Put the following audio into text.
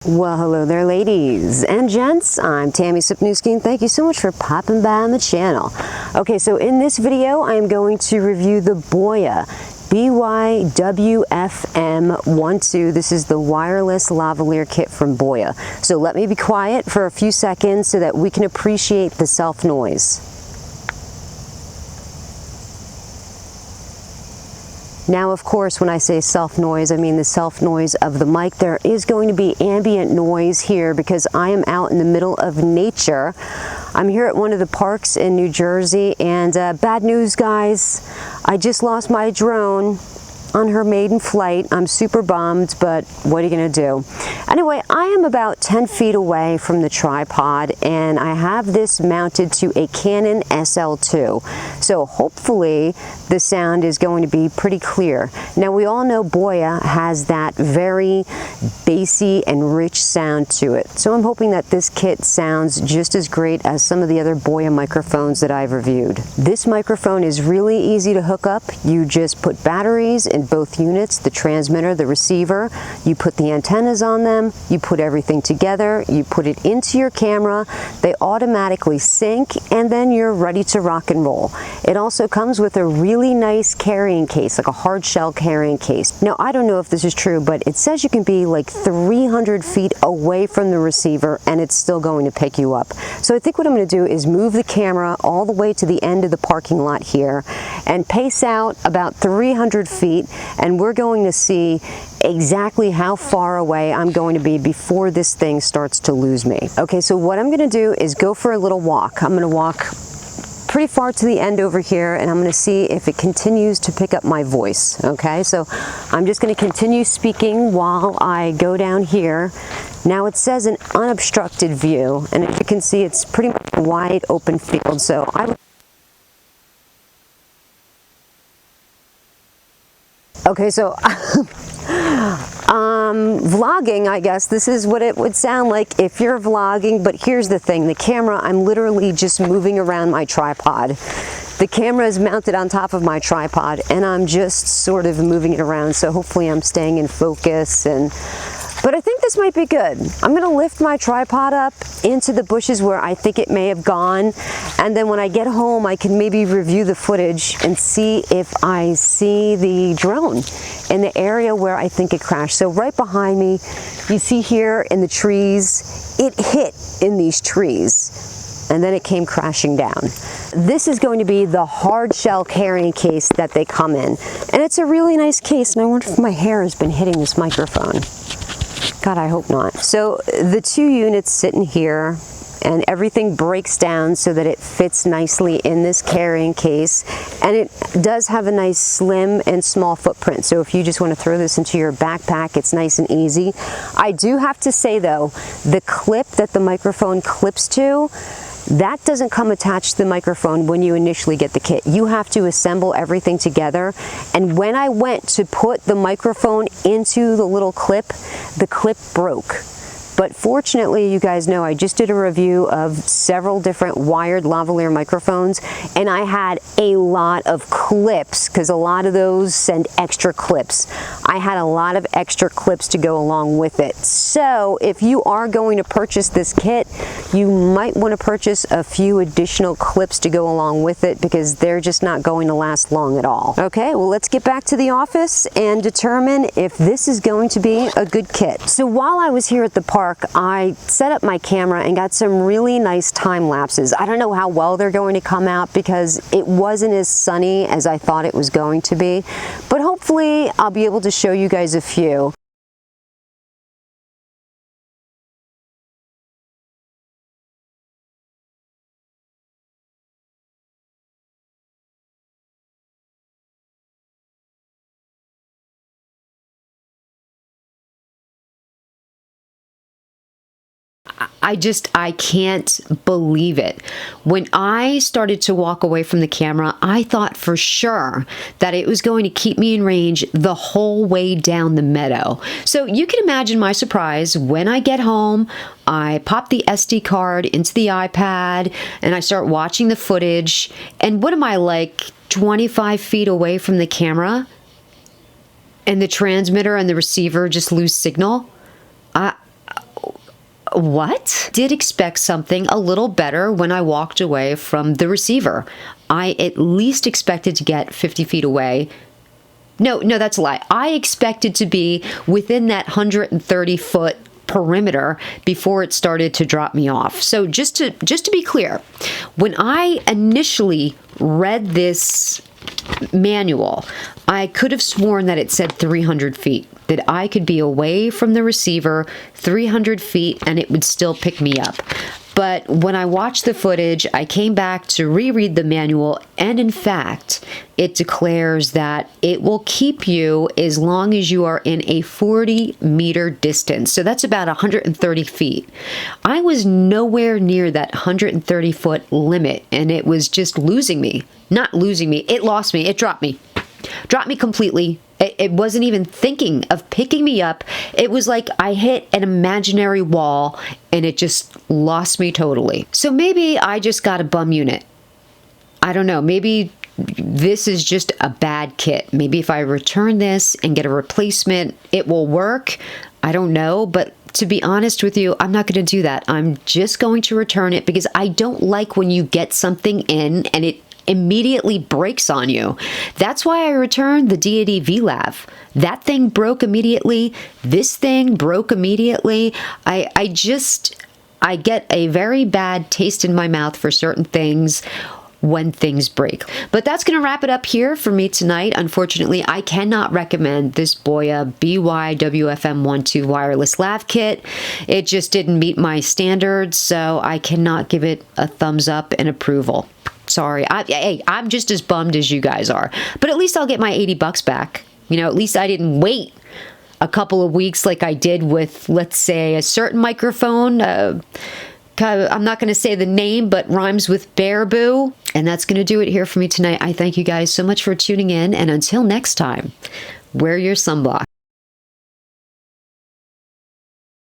Well, hello there, ladies and gents. I'm Tammy Sipniewski, and thank you so much for popping by on the channel. Okay, so in this video, I'm going to review the Boya BY-WFM12. This is the wireless lavalier kit from Boya. So let me be quiet for a few seconds so that we can appreciate the self noise. Now, of course, when I say self noise, I mean the self noise of the mic. There is going to be ambient noise here because I am out in the middle of nature. I'm here at one of the parks in New Jersey, and bad news, guys. I just lost my drone on her maiden flight. I'm super bummed, but what are you gonna do? Anyway, I am about 10 feet away from the tripod, and I have this mounted to a Canon SL2. So hopefully the sound is going to be pretty clear. Now, we all know Boya has that very bassy and rich sound to it. So I'm hoping that this kit sounds just as great as some of the other Boya microphones that I've reviewed. This microphone is really easy to hook up. You just put batteries in both units, the transmitter, the receiver. You put the antennas on them, you put everything together, you put it into your camera, they automatically sync, and then you're ready to rock and roll. It also comes with a really nice carrying case, like a hard shell carrying case. Now, I don't know if this is true, but it says you can be like 300 feet away from the receiver and it's still going to pick you up. So I think what I'm going to do is move the camera all the way to the end of the parking lot here and pace out about 300 feet, and we're going to see exactly how far away I'm going to be before this thing starts to lose me. Okay, so what I'm going to do is go for a little walk. I'm going to walk pretty far to the end over here, and I'm going to see if it continues to pick up my voice. Okay, so I'm just going to continue speaking while I go down here. Now, it says an unobstructed view, and as you can see, it's pretty much a wide open field. So okay, so vlogging, I guess this is what it would sound like if you're vlogging, but here's the thing, the camera, I'm literally just moving around my tripod. The camera is mounted on top of my tripod, and I'm just sort of moving it around, so hopefully I'm staying in focus. But I think this might be good. I'm gonna lift my tripod up into the bushes where I think it may have gone, and then when I get home, I can maybe review the footage and see if I see the drone in the area where I think it crashed. So right behind me, you see here in the trees, it hit in these trees, and then it came crashing down. This is going to be the hard shell carrying case that they come in. And it's a really nice case, and I wonder if my hair has been hitting this microphone. God, I hope not. So the two units sit in here, and everything breaks down so that it fits nicely in this carrying case, and it does have a nice slim and small footprint. So if you just want to throw this into your backpack, it's nice and easy. I do have to say though, the clip that the microphone clips to, that doesn't come attached to the microphone when you initially get the kit. You have to assemble everything together. And when I went to put the microphone into the little clip, the clip broke. But fortunately, you guys know I just did a review of several different wired lavalier microphones, and I had a lot of clips because a lot of those send extra clips. I had a lot of extra clips to go along with it. So if you are going to purchase this kit, you might want to purchase a few additional clips to go along with it because they're just not going to last long at all. Okay, well, let's get back to the office and determine if this is going to be a good kit. So while I was here at the park, I set up my camera and got some really nice time lapses. I don't know how well they're going to come out because it wasn't as sunny as I thought it was going to be, but hopefully I'll be able to show you guys a few. I can't believe it. When I started to walk away from the camera, I thought for sure that it was going to keep me in range the whole way down the meadow. So you can imagine my surprise when I get home. I pop the SD card into the iPad and I start watching the footage. And what am I, like 25 feet away from the camera? And the transmitter and the receiver just lose signal? what? Did expect something a little better when I walked away from the receiver. I at least expected to get 50 feet away. No, that's a lie. I expected to be within that 130-foot perimeter before it started to drop me off. So just to be clear, when I initially read this manual, I could have sworn that it said 300 feet, that I could be away from the receiver 300 feet and it would still pick me up. But when I watched the footage, I came back to reread the manual, and in fact, it declares that it will keep you as long as you are in a 40-meter distance. So that's about 130 feet. I was nowhere near that 130-foot limit, and it was just losing me. Not losing me. It lost me. It dropped me. Dropped me completely. It wasn't even thinking of picking me up. It was like I hit an imaginary wall and it just lost me totally. So maybe I just got a bum unit. I don't know. Maybe this is just a bad kit. Maybe if I return this and get a replacement, it will work. I don't know. But to be honest with you, I'm not going to do that. I'm just going to return it because I don't like when you get something in and it immediately breaks on you. That's why I returned the Deity VLAV. That thing broke immediately. This thing broke immediately. I get a very bad taste in my mouth for certain things when things break. But that's going to wrap it up here for me tonight. Unfortunately, I cannot recommend this Boya BY-WFM12 wireless lav kit. It just didn't meet my standards, so I cannot give it a thumbs up and approval. Sorry. I'm just as bummed as you guys are. But at least I'll get my $80 back. At least I didn't wait a couple of weeks like I did with, let's say, a certain microphone. I'm not going to say the name, but rhymes with Bearboo. And that's going to do it here for me tonight. I thank you guys so much for tuning in. And until next time, wear your sunblock.